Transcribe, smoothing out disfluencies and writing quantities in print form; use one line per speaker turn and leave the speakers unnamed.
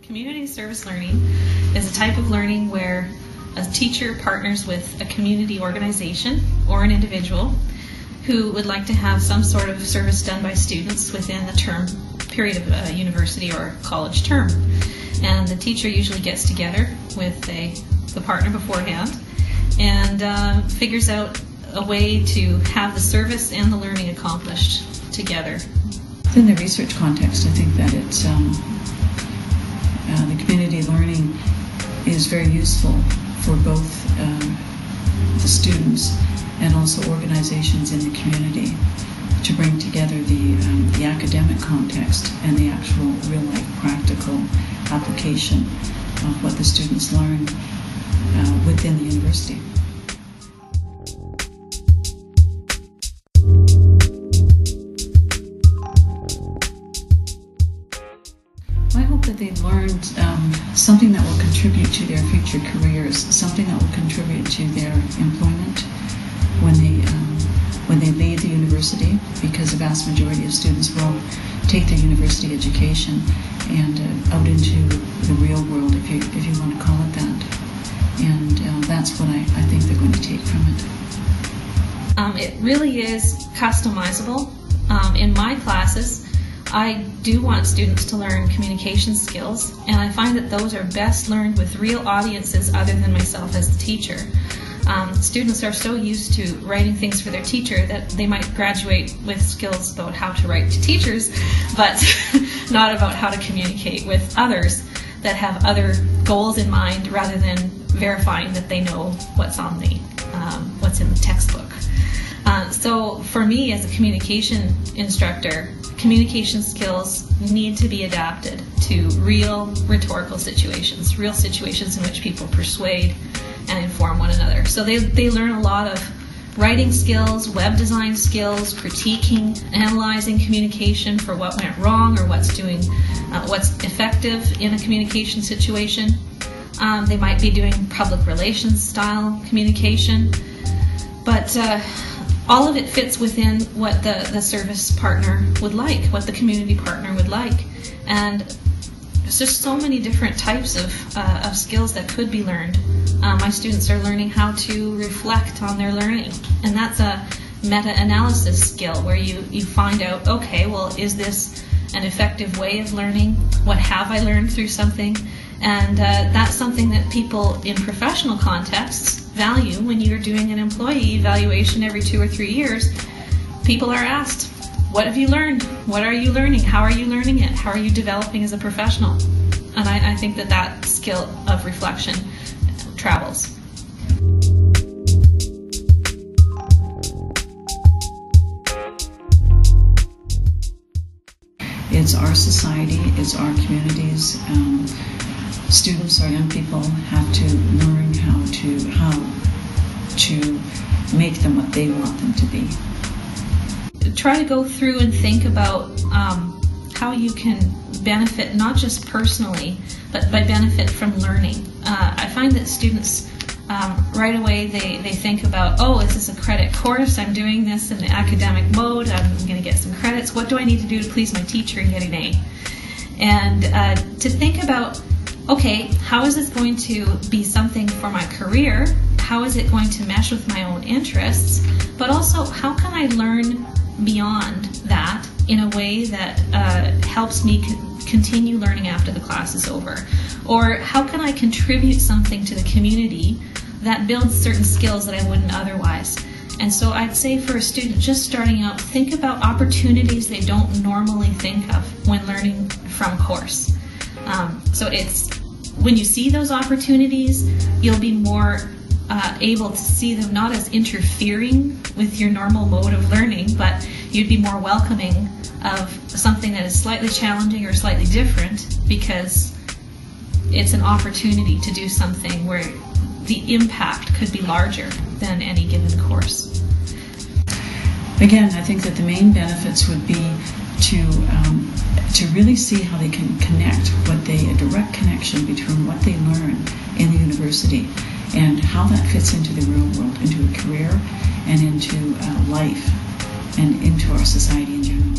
Community service learning is a type of learning where a teacher partners with a community organization or an individual who would like to have some sort of service done by students within the term period of a university or college term. And the teacher usually gets together with the partner beforehand and figures out a way to have the service and the learning accomplished together.
In the research context, I think that it's the community learning is very useful for both the students and also organizations in the community to bring together the academic context and the actual real-life practical application of what the students learn within the university. I hope that they've learned something that will contribute to their future careers, something that will contribute to their employment when they leave the university, because the vast majority of students will take their university education and out into the real world, if you want to call it that. And that's what I think they're going to take from it.
It really is customizable. In my classes, I do want students to learn communication skills, and I find that those are best learned with real audiences other than myself as the teacher. Students are so used to writing things for their teacher that they might graduate with skills about how to write to teachers, but not about how to communicate with others that have other goals in mind rather than verifying that they know what's on what's in the textbook. So for me as a communication instructor, communication skills need to be adapted to real rhetorical situations, real situations in which people persuade and inform one another. So they learn a lot of writing skills, web design skills, critiquing, analyzing communication for what went wrong or what's effective in a communication situation. They might be doing public relations style communication, but all of it fits within what the service partner would like, what the community partner would like. And there's just so many different types of skills that could be learned. My students are learning how to reflect on their learning, and that's a meta-analysis skill where you find out, okay, well, is this an effective way of learning? What have I learned through something? And that's something that people in professional contexts value. When you're doing an employee evaluation every 2 or 3 years, people are asked, what have you learned? What are you learning? How are you learning it? How are you developing as a professional? And I think that skill of reflection travels.
It's our society, it's our communities. Students or young people have to learn how to make them what they want them to be.
Try to go through and think about how you can benefit, not just personally, but by benefit from learning. I find that students right away they think about, oh, is this a credit course? I'm doing this in the academic mode. I'm going to get some credits. What do I need to do to please my teacher and get an A? And to think about, okay, how is this going to be something for my career? How is it going to mesh with my own interests? But also, how can I learn beyond that in a way that helps me continue learning after the class is over? Or how can I contribute something to the community that builds certain skills that I wouldn't otherwise? And so I'd say for a student just starting out, think about opportunities they don't normally think of when learning from a course. So it's when you see those opportunities, you'll be more able to see them not as interfering with your normal mode of learning, but you'd be more welcoming of something that is slightly challenging or slightly different, because it's an opportunity to do something where the impact could be larger than any given course.
Again, I think that the main benefits would be to really see how they can connect a direct connection between what they learn in the university and how that fits into the real world, into a career and into life and into our society in general.